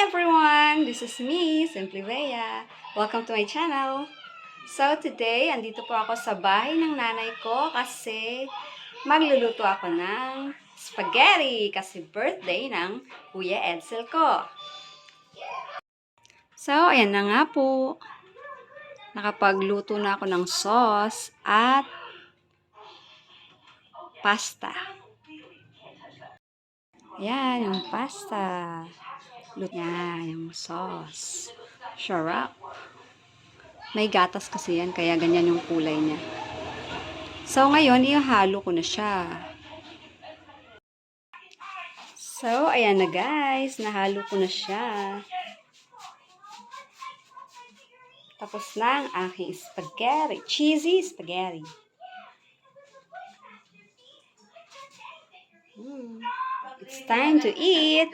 everyone! This is me, Simply Bea. Welcome to my channel. So today, andito po ako sa bahay ng nanay ko kasi magluluto ako ng spaghetti kasi birthday ng Kuya Edsel ko. So, ayan na nga po. Nakapagluto na ako ng sauce at pasta. Ayan, yung pasta. Luto niya, yung sauce. Sarap. May gatas kasi yan, kaya ganyan yung kulay niya. So, ngayon, ihalo ko na siya. So, ayan na guys. Nahalo ko na siya. Tapos na ang aking spaghetti. Cheesy spaghetti. It's time to eat.